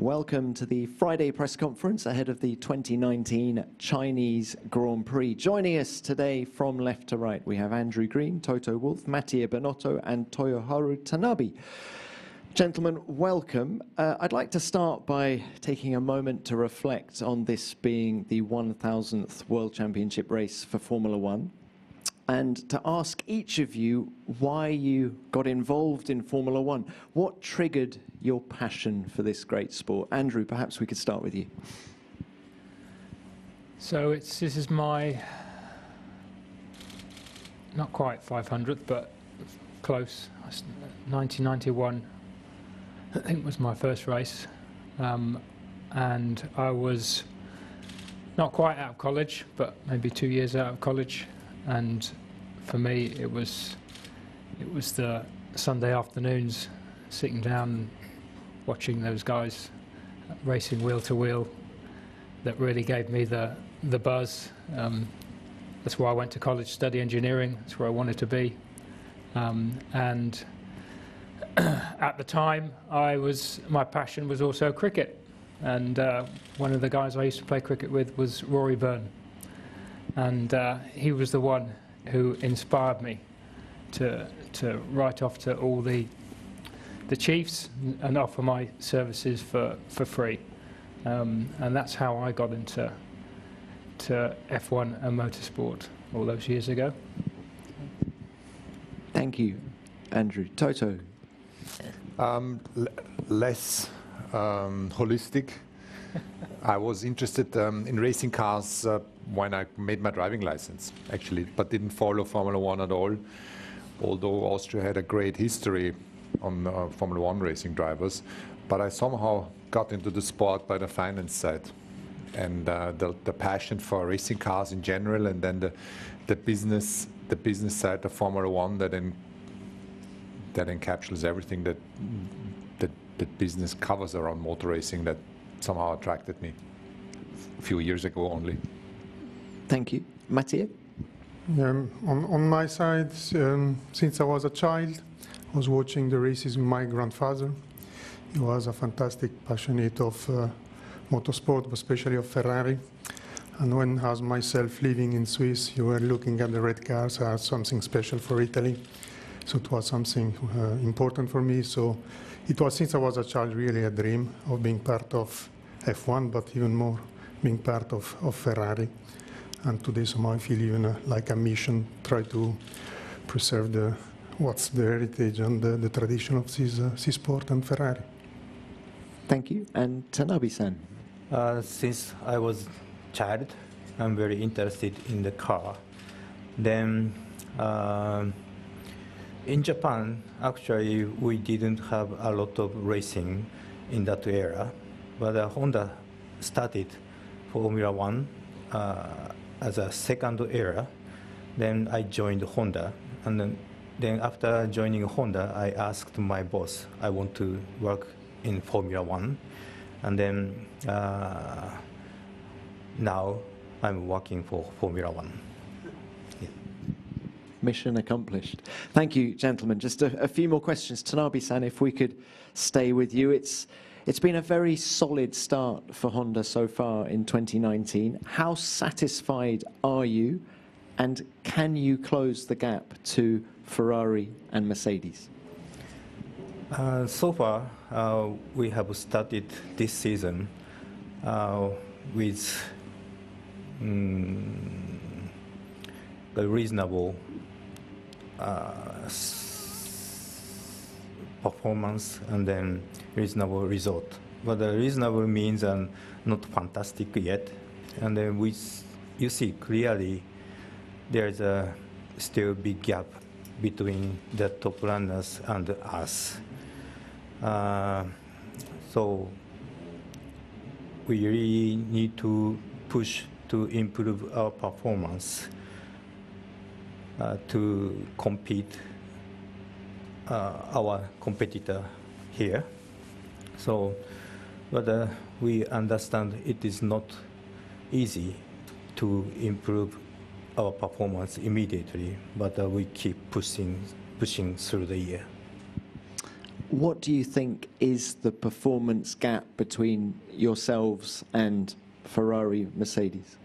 Welcome to the Friday press conference ahead of the 2019 Chinese Grand Prix. Joining us today from left to right, we have Andrew Green, Toto Wolff, Mattia Binotto and Toyoharu Tanabe. Gentlemen, welcome. I'd like to start by taking a moment to reflect on this being the 1000th World Championship race for Formula One, and to ask each of you why you got involved in Formula One. What triggered your passion for this great sport? Andrew, perhaps we could start with you. So this is my, not quite 500th, but close. 1991, I think, was my first race. And I was not quite out of college, but maybe 2 years out of college. And for me, it was the Sunday afternoons, sitting down, watching those guys racing wheel to wheel, that really gave me the buzz. That's why I went to college to study engineering. That's where I wanted to be. And at the time, my passion was also cricket. And one of the guys I used to play cricket with was Rory Byrne. And he was the one who inspired me to write off to all the chiefs and offer my services for free. And that's how I got into F1 and motorsport all those years ago. Thank you, Andrew. Toto? Less holistic. I was interested in racing cars when I made my driving license, actually, but didn't follow Formula One at all, although Austria had a great history on Formula One racing drivers. But I somehow got into the sport by the finance side, and the passion for racing cars in general, and then the business side of Formula One that encapsulates everything that business covers around motor racing, that somehow attracted me a few years ago only. Thank you. Mattia? On my side, since I was a child, I was watching the races with my grandfather. He was a fantastic passionate of motorsport, especially of Ferrari. And when I was myself living in Swiss, you were looking at the red cars as something special for Italy. So it was something important for me. So it was, since I was a child, really a dream of being part of F1, but even more being part of Ferrari. And today somehow I feel even like a mission, try to preserve what's the heritage and the tradition of this sport and Ferrari. Thank you. And Tanabe-san? Since I was a child, I'm very interested in the car. Then in Japan, actually, we didn't have a lot of racing in that era, but Honda started Formula One as a second era. Then I joined Honda, and then after joining Honda, I asked my boss, I want to work in Formula One, and then now I'm working for Formula One. Mission accomplished. Thank you, gentlemen. Just a few more questions. Tanabe-san, if we could stay with you. It's been a very solid start for Honda so far in 2019. How satisfied are you, and can you close the gap to Ferrari and Mercedes? So far, we have started this season with a reasonable performance and then reasonable result. But the reasonable means not fantastic yet. And then you see clearly there's a still big gap between the top runners and us. So we really need to push to improve our performance to compete our competitor here. So, but we understand it is not easy to improve our performance immediately, but we keep pushing through the year. What do you think is the performance gap between yourselves and Ferrari, Mercedes?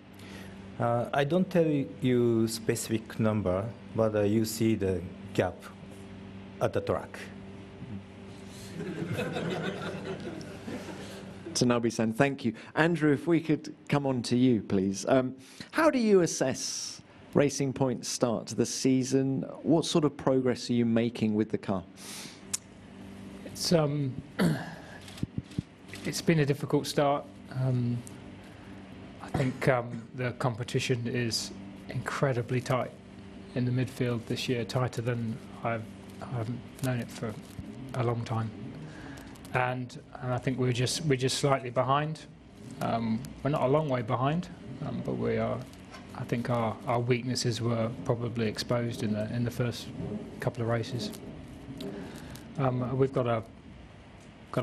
I don't tell you specific number, but you see the gap at the track. Tanabe-san, thank you. Andrew, if we could come on to you, please. How do you assess Racing Point's start to the season? What sort of progress are you making with the car? It's been a difficult start. I think the competition is incredibly tight in the midfield this year, tighter than I haven't known it for a long time. And I think we're just slightly behind. We're not a long way behind, but we are. I think our weaknesses were probably exposed in the first couple of races. We've got a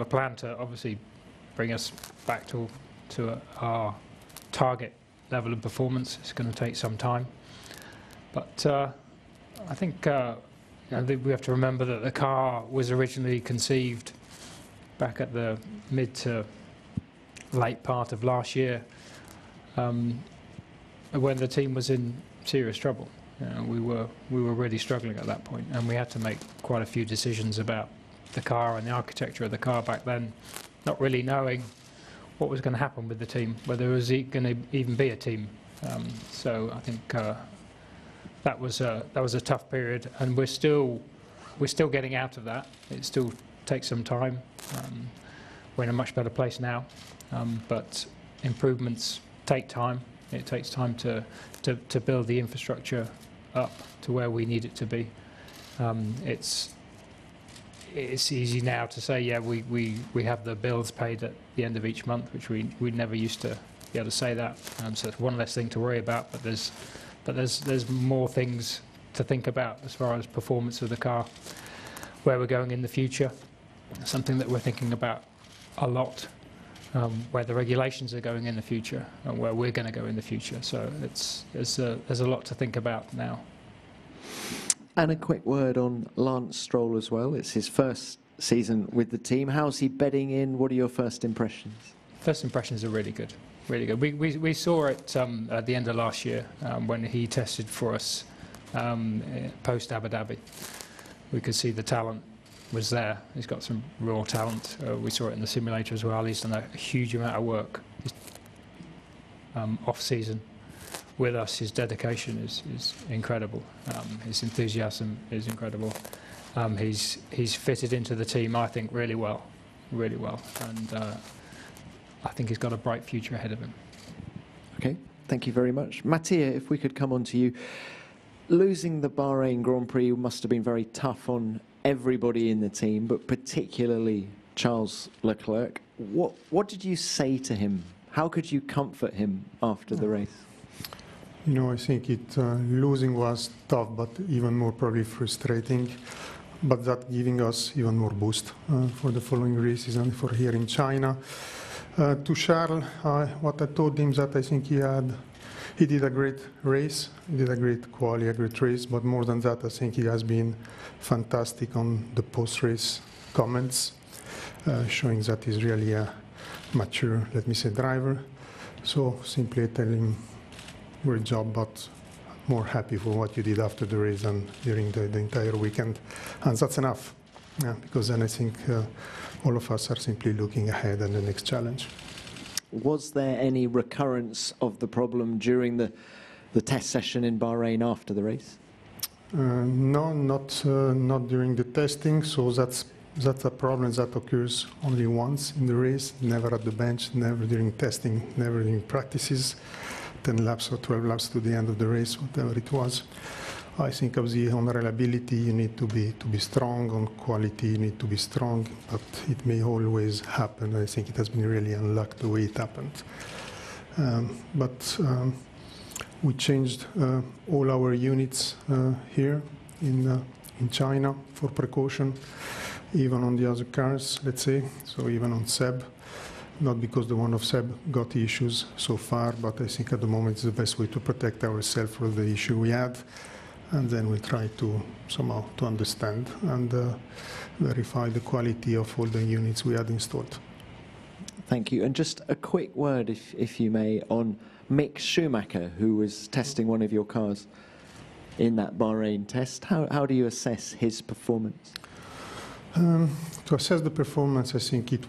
plan to obviously bring us back to our target level of performance. It's going to take some time, but I think we have to remember that the car was originally conceived back at the mid to late part of last year, when the team was in serious trouble. We were really struggling at that point, and we had to make quite a few decisions about the car and the architecture of the car back then, not really knowing what was going to happen with the team, whether there was going to even be a team. So I think that was a tough period, and we're still getting out of that. It still takes some time. We're in a much better place now, but improvements take time. It takes time to build the infrastructure up to where we need it to be. It's easy now to say, yeah, we have the bills paid at the end of each month, which we never used to be able to say that. So it's one less thing to worry about, but there's more things to think about as far as performance of the car, where we're going in the future, something that we're thinking about a lot, where the regulations are going in the future and where we're going to go in the future. So there's a lot to think about now. And a quick word on Lance Stroll as well. It's his first season with the team. How's he bedding in? What are your first impressions? First impressions are really good, really good. We saw it at the end of last year when he tested for us post Abu Dhabi. We could see the talent was there. He's got some raw talent. We saw it in the simulator as well. He's done a huge amount of work off-season with us. His dedication is incredible. His enthusiasm is incredible. He's fitted into the team, I think, really well, and I think he's got a bright future ahead of him. Okay, thank you very much. Mattia, if we could come on to you. Losing the Bahrain Grand Prix must have been very tough on everybody in the team, but particularly Charles Leclerc. What did you say to him? How could you comfort him after the race? You know, I think losing was tough, but even more probably frustrating. But that giving us even more boost for the following races and for here in China. To Charles, what I told him that I think he did a great race, he did a great quali, a great race, but more than that, I think he has been fantastic on the post-race comments, showing that he's really a mature, let me say, driver. So simply tell him, great job, but more happy for what you did after the race and during the entire weekend. And that's enough, because then I think all of us are simply looking ahead at the next challenge. Was there any recurrence of the problem during the test session in Bahrain after the race? No, not during the testing. So that's a problem that occurs only once in the race, never at the bench, never during testing, never during practices, 10 laps or 12 laps to the end of the race, whatever it was. I think on reliability you need to be strong, on quality you need to be strong, but it may always happen. I think it has been really unlucky the way it happened. But we changed all our units here in China for precaution, even on the other cars, let's say, so even on Seb. Not because the one of Seb got issues so far, but I think at the moment it's the best way to protect ourselves for the issue we had. and then we try to somehow to understand and verify the quality of all the units we had installed. Thank you. And just a quick word, if you may, on Mick Schumacher, who was testing one of your cars in that Bahrain test. How do you assess his performance? To assess the performance, I think it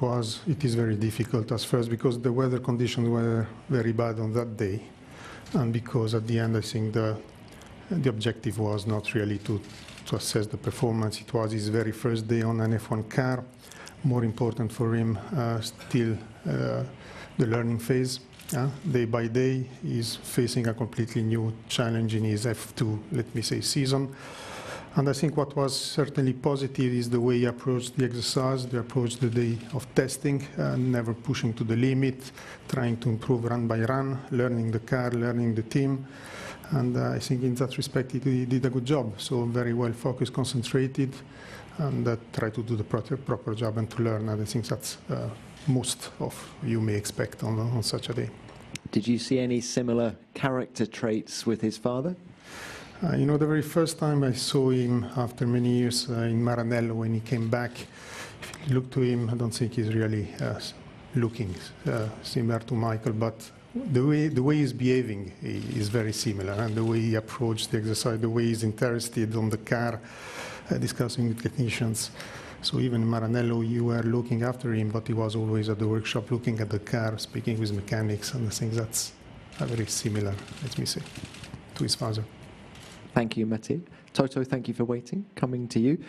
is very difficult at first because the weather conditions were very bad on that day, and because at the end I think the objective was not really to assess the performance. It was his very first day on an F1 car. More important for him still the learning phase. Day by day, he's facing a completely new challenge in his F2, let me say, season. And I think what was certainly positive is the way he approached the exercise, the approach the day of testing, never pushing to the limit, trying to improve run by run, learning the car, learning the team. And I think in that respect he did a good job. So very well focused, concentrated, and try to do the proper job and to learn. And I think that's most of you may expect on such a day. Did you see any similar character traits with his father? You know, the very first time I saw him after many years in Maranello, when he came back, if you look to him, I don't think he's really looking similar to Michael, but the way he's behaving is very similar, and the way he approached the exercise, the way he's interested on the car, discussing with technicians. So even in Maranello, you were looking after him, but he was always at the workshop looking at the car, speaking with mechanics, and I think that's very similar, let me say, to his father. Thank you, Mattia. Toto, thank you for waiting. Coming to you.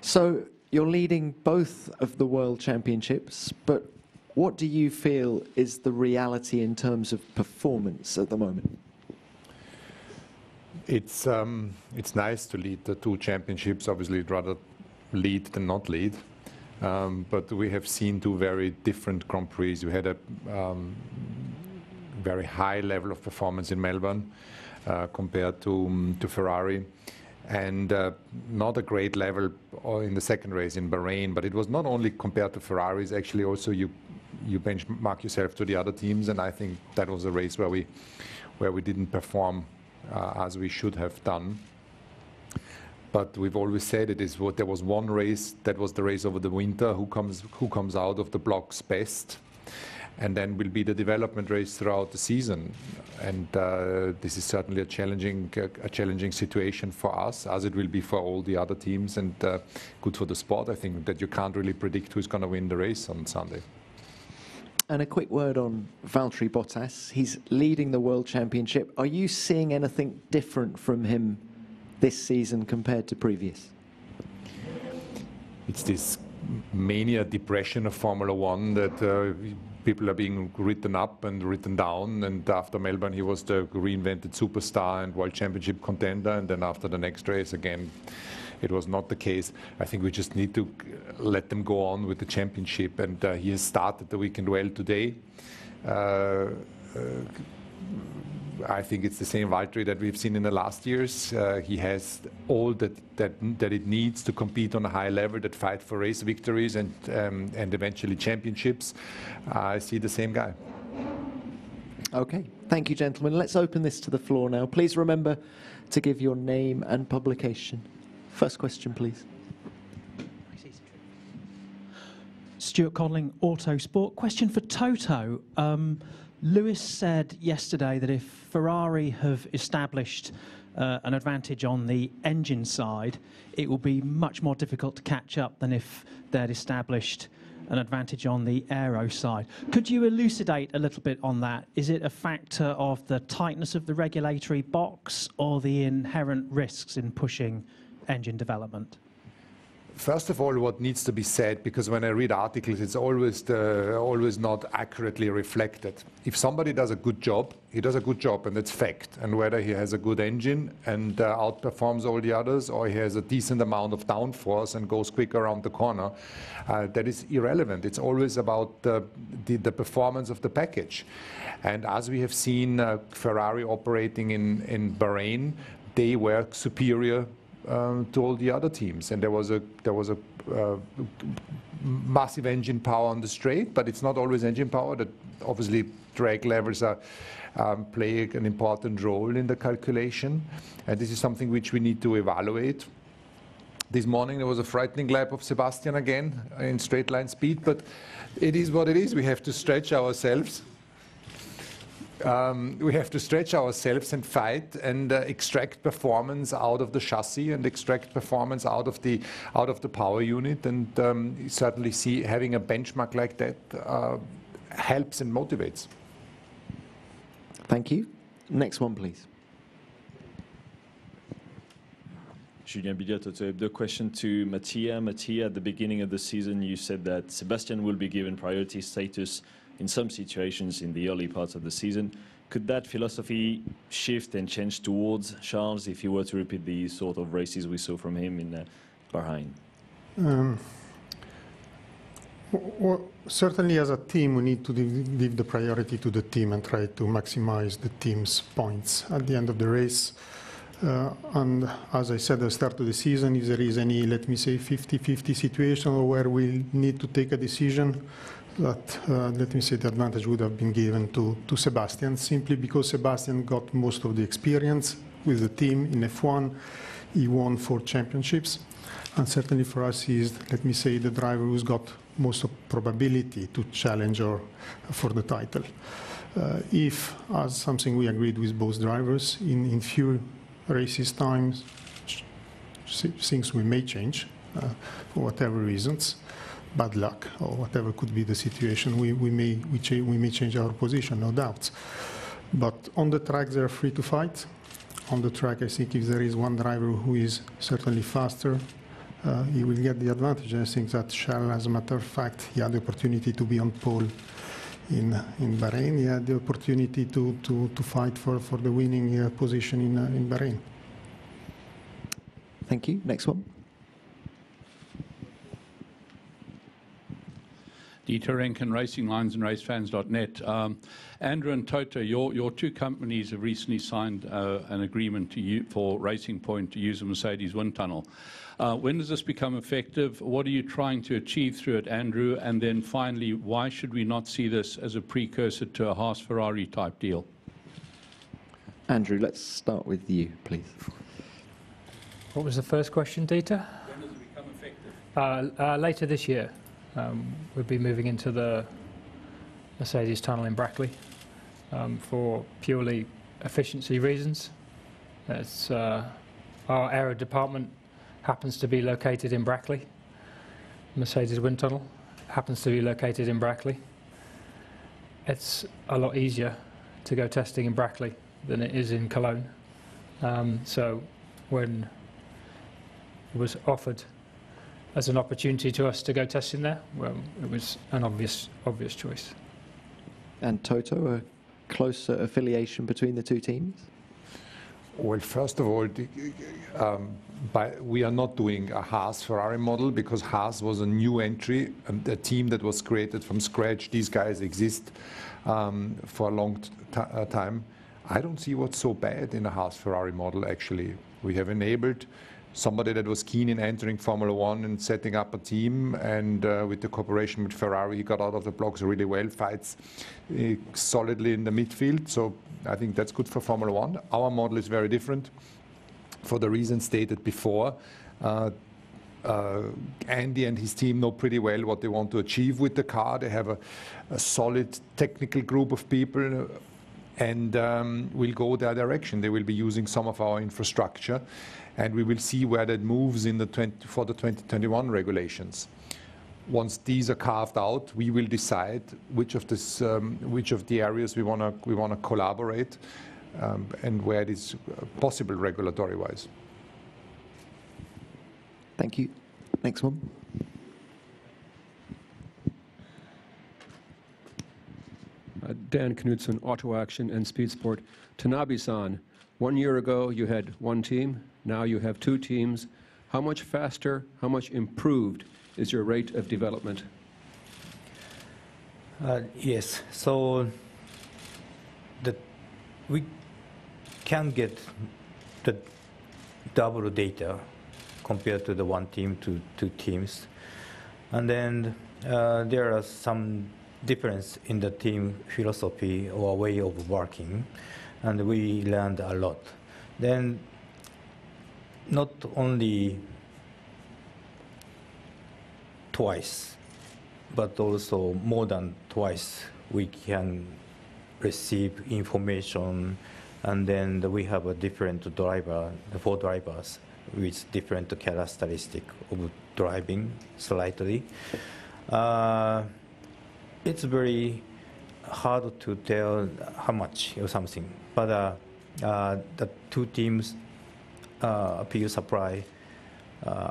So you're leading both of the World Championships, but what do you feel is the reality in terms of performance at the moment? It's nice to lead the two championships. Obviously, I'd rather lead than not lead. But we have seen two very different Grand Prix. We had a very high level of performance in Melbourne compared to Ferrari, and not a great level in the second race in Bahrain. But it was not only compared to Ferraris, actually also you benchmark yourself to the other teams, and I think that was a race where we didn't perform as we should have done. But we've always said there was one race, that was the race over the winter, who comes out of the blocks best, and then will be the development race throughout the season. And this is certainly a challenging situation for us, as it will be for all the other teams, and good for the sport. I think that you can't really predict who's going to win the race on Sunday. And a quick word on Valtteri Bottas. He's leading the World Championship. Are you seeing anything different from him this season compared to previous? It's this mania depression of Formula One that people are being written up and written down, and after Melbourne he was the reinvented superstar and World Championship contender, and then after the next race again it was not the case. I think we just need to let them go on with the championship, and he has started the weekend well today. I think it's the same Valtteri that we've seen in the last years. He has all that it needs to compete on a high level, that fight for race victories and eventually championships. I see the same guy. Okay, thank you, gentlemen. Let's open this to the floor now. Please remember to give your name and publication. First question, please. Stuart Codling, Autosport. Question for Toto. Lewis said yesterday that if Ferrari have established an advantage on the engine side, it will be much more difficult to catch up than if they'd established an advantage on the aero side. Could you elucidate a little bit on that? Is it a factor of the tightness of the regulatory box or the inherent risks in pushing engine development? First of all, what needs to be said, because when I read articles, it's always not accurately reflected. If somebody does a good job, he does a good job, and that's fact. And whether he has a good engine and outperforms all the others, or he has a decent amount of downforce and goes quick around the corner, that is irrelevant. It's always about the performance of the package. And as we have seen Ferrari operating in Bahrain, they were superior to all the other teams. And there was a massive engine power on the straight, but it's not always engine power. That obviously drag levels are play an important role in the calculation, and this is something which we need to evaluate. This morning there was a frightening lap of Sebastian again in straight line speed, but it is what it is. We have to stretch ourselves. We have to stretch ourselves and fight and extract performance out of the chassis and extract performance out of the power unit. And certainly see having a benchmark like that helps and motivates. Thank you. Next one, please. Julien Billiot, the question to Mattia. Mattia, at the beginning of the season, you said that Sebastian will be given priority status in some situations in the early parts of the season. Could that philosophy shift and change towards Charles if he were to repeat the sort of races we saw from him in Bahrain? Well, certainly as a team, we need to give the priority to the team and try to maximize the team's points at the end of the race. And as I said at the start of the season, if there is any, let me say, 50-50 situation where we need to take a decision, that, let me say, the advantage would have been given to Sebastian, simply because Sebastian got most of the experience with the team in F1. He won 4 championships. And certainly for us, he's, let me say, the driver who's got most of probability to challenge or for the title. If, as something we agreed with both drivers, in few races times, things we may change for whatever reasons, bad luck or whatever could be the situation, we may change our position, no doubt. But on the track, they're free to fight. On the track, I think if there is one driver who is certainly faster, he will get the advantage. I think that Charles, as a matter of fact, he had the opportunity to be on pole in Bahrain. He had the opportunity to fight for the winning position in Bahrain. Thank you. Next one. Dieter Renken, Racing Lines and RaceFans.net. Andrew and Toto, your two companies have recently signed an agreement for Racing Point to use the Mercedes wind tunnel. When does this become effective? What are you trying to achieve through it, Andrew? And then finally, why should we not see this as a precursor to a Haas-Ferrari type deal? Andrew, let's start with you, please. What was the first question, Dieter? When does it become effective? Later this year. We'll be moving into the Mercedes tunnel in Brackley for purely efficiency reasons. It's, our aero department happens to be located in Brackley. Mercedes wind tunnel happens to be located in Brackley. It's a lot easier to go testing in Brackley than it is in Cologne. So when it was offered as an opportunity to us to go testing there, well, it was an obvious choice. And Toto, a close affiliation between the two teams? Well, first of all, we are not doing a Haas-Ferrari model because Haas was a new entry, a team that was created from scratch. These guys exist for a long time. I don't see what's so bad in a Haas-Ferrari model, actually. We have enabled somebody that was keen in entering Formula One and setting up a team, and with the cooperation with Ferrari, he got out of the blocks really well, fights solidly in the midfield, so I think that's good for Formula One. Our model is very different for the reasons stated before. Andy and his team know pretty well what they want to achieve with the car. They have a solid technical group of people, and will go their direction. They will be using some of our infrastructure, and we will see where that moves in for the 2021 regulations. Once these are carved out, we will decide which of the areas we want to collaborate, and where it is possible regulatory-wise. Thank you. Next one. Dan Knudsen, Auto Action and Speed Sport. Tanabe-san, 1 year ago you had one team, now you have two teams. How much faster, how much improved is your rate of development? Yes, so we can get the double data compared to the one team to two teams. And then there are some difference in the team philosophy or way of working, and we learned a lot. Then not only twice, but also more than twice we can receive information, and then we have a different driver, the 4 drivers with different characteristic of driving slightly. It's very hard to tell how much or something, but the two teams PU supply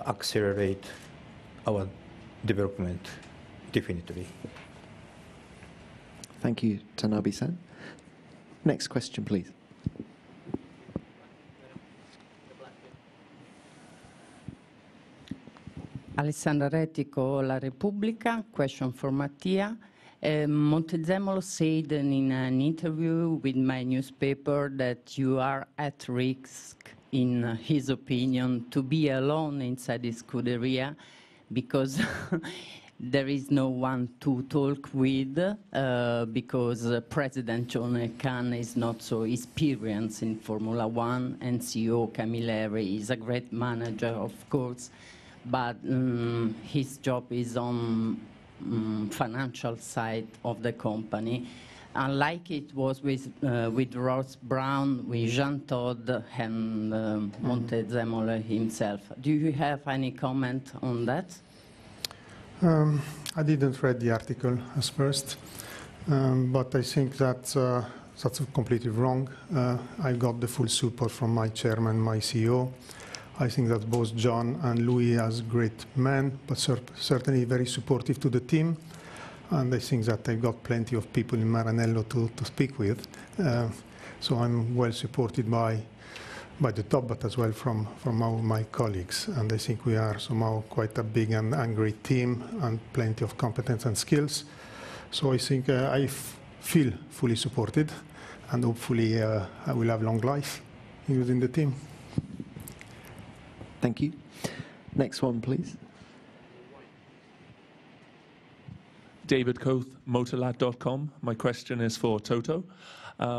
accelerate our development definitely. Thank you, Tanabe-san. Next question, please. Alessandra Retico, La Repubblica. Question for Mattia. Montezemolo said in an interview with my newspaper that you are at risk, in his opinion, to be alone inside the Scuderia because there is no one to talk with, because President John Kahn is not so experienced in Formula One, and CEO Camilleri is a great manager, of course, but his job is on financial side of the company. Unlike it was with Ross Brown, with Jean Todt and Montezemolo himself. Do you have any comment on that? I didn't read the article as first, but I think that's completely wrong. I got the full support from my chairman, my CEO. I think that both John and Louis are great men, but certainly very supportive to the team. And I think that I got plenty of people in Maranello to speak with. So I'm well supported by the top, but as well from all my colleagues. And I think we are somehow quite a big and great team and plenty of competence and skills. So I think I feel fully supported, and hopefully I will have long life within the team. Thank you. Next one, please. David Koth, motorlad.com. My question is for Toto.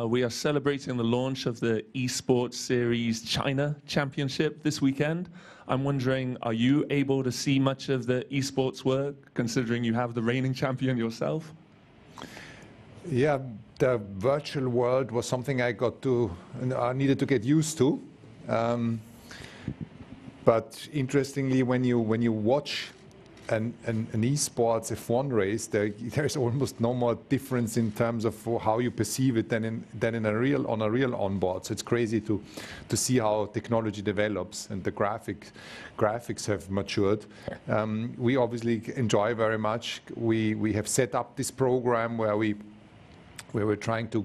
We are celebrating the launch of the Esports Series China Championship this weekend. I'm wondering, are you able to see much of the esports work, considering you have the reigning champion yourself? Yeah, the virtual world was something I needed to get used to. But interestingly, when you watch an esports F1 race, there's almost no more difference in terms of how you perceive it than on a real onboard. So it's crazy to see how technology develops and the graphics have matured. We obviously enjoy very much. We have set up this program where we're trying to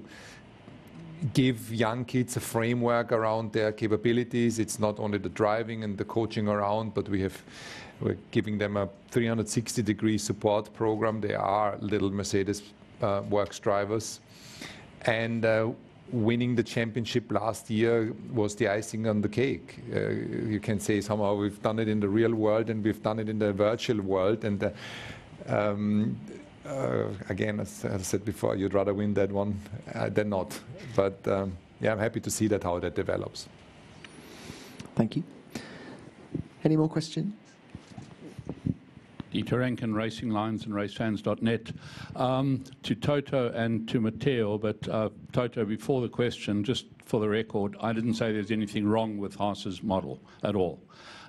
give young kids a framework around their capabilities. It's not only the driving and the coaching around, but we're giving them a 360-degree support program. They are little Mercedes works drivers. And winning the championship last year was the icing on the cake. You can say somehow we've done it in the real world and we've done it in the virtual world. And again, as I said before, you'd rather win that one than not. But yeah, I'm happy to see how that develops. Thank you. Any more questions? Dieter Rankin, Racing Lines and RaceFans.net. To Toto and to Matteo, but Toto, before the question, just for the record, I didn't say there's anything wrong with Haas's model at all.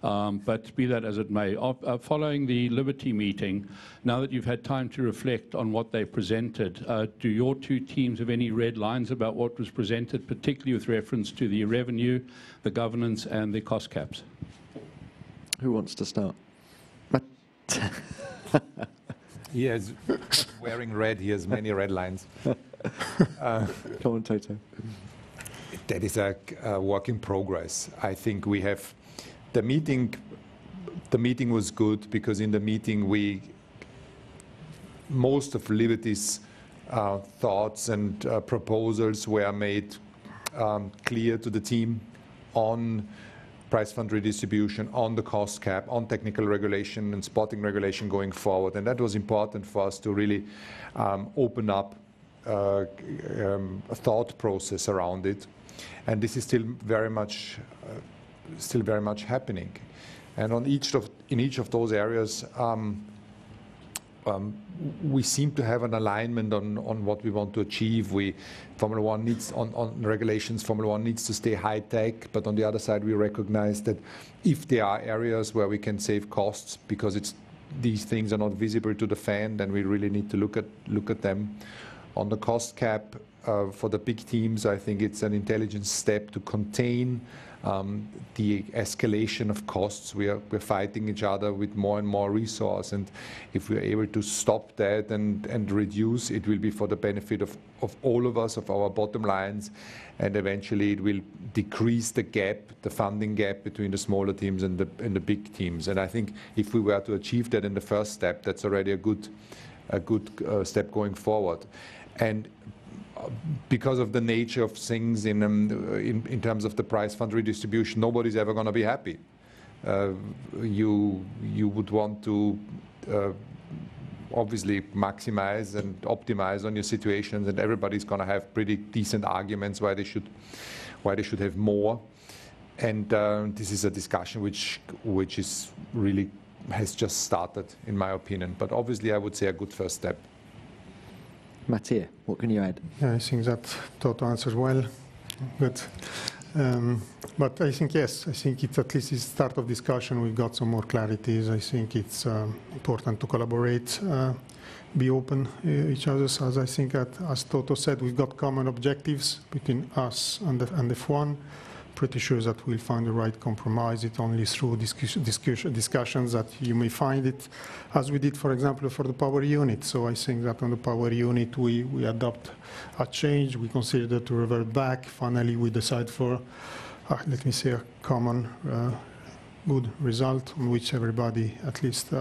But be that as it may, following the Liberty meeting, now that you've had time to reflect on what they presented, do your two teams have any red lines about what was presented, particularly with reference to the revenue, the governance, and the cost caps? Who wants to start? He is wearing red. He has many red lines. Come on, Toto. That is a work in progress. I think we have the meeting was good because in the meeting most of Liberty's thoughts and proposals were made clear to the team on prize fund redistribution, on the cost cap, on technical regulation and spotting regulation going forward. And that was important for us to really open up a thought process around it. And this is still very much happening. And in each of those areas, we seem to have an alignment on what we want to achieve. Formula One needs, on regulations, Formula One needs to stay high tech, but on the other side, we recognize that if there are areas where we can save costs because these things are not visible to the fan, then we really need to look at them. On the cost cap for the big teams, I think it's an intelligent step to contain the escalation of costs. We're fighting each other with more and more resource, and if we're able to stop that and reduce, it will be for the benefit of all of us, of our bottom lines, and eventually it will decrease the gap, the funding gap between the smaller teams and the big teams. And I think if we were to achieve that in the first step, that's already a good step going forward. And because of the nature of things in terms of the prize fund redistribution, nobody's ever going to be happy. You would want to obviously maximize and optimize on your situations, and everybody's going to have pretty decent arguments why they should have more. And this is a discussion which is really has just started, in my opinion. But obviously, I would say a good first step. Mattia, what can you add? Yeah, I think that Toto answers well. Good. But I think, yes, I think it's at least the start of discussion. We've got some more clarities. I think it's important to collaborate, be open each other. As I think, as Toto said, we've got common objectives between us and the F1. Pretty sure that we'll find the right compromise. It's only through discussions that you may find it, as we did, for example, for the power unit. So I think that on the power unit, we adopt a change. We consider to revert back. Finally, we decide for, let me say, a common good result on which everybody at least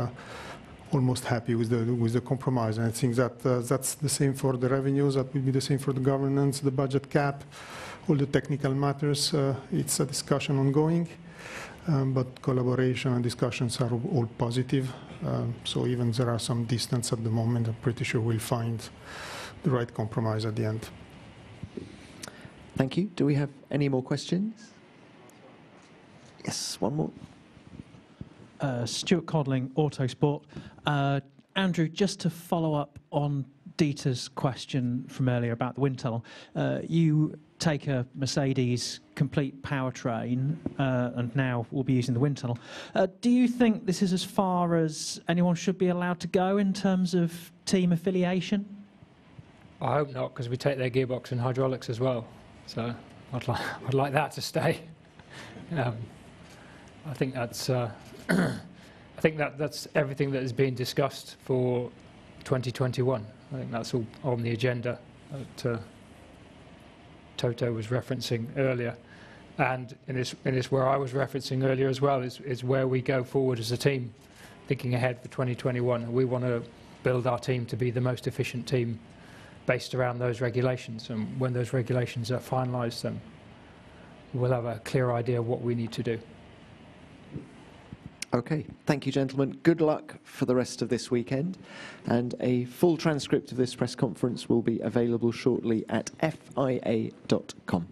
almost happy with the compromise. And I think that that's the same for the revenues. That will be the same for the governance, the budget cap. All the technical matters, it's a discussion ongoing, but collaboration and discussions are all positive. So even there are some distance at the moment, I'm pretty sure we'll find the right compromise at the end. Thank you. Do we have any more questions? Yes, one more. Stuart Codling, Autosport. Andrew, just to follow up on Dieter's question from earlier about the wind tunnel, you take a Mercedes complete powertrain and now we'll be using the wind tunnel. Do you think this is as far as anyone should be allowed to go in terms of team affiliation? I hope not, because we take their gearbox and hydraulics as well. So I'd like that to stay. I think that's that's everything that is being discussed for 2021. I think that's all on the agenda that Toto was referencing earlier, and in this where I was referencing earlier as well is where we go forward as a team, thinking ahead for 2021. We want to build our team to be the most efficient team based around those regulations, and when those regulations are finalised, then we'll have a clear idea of what we need to do. Okay, thank you, gentlemen. Good luck for the rest of this weekend. And a full transcript of this press conference will be available shortly at fia.com.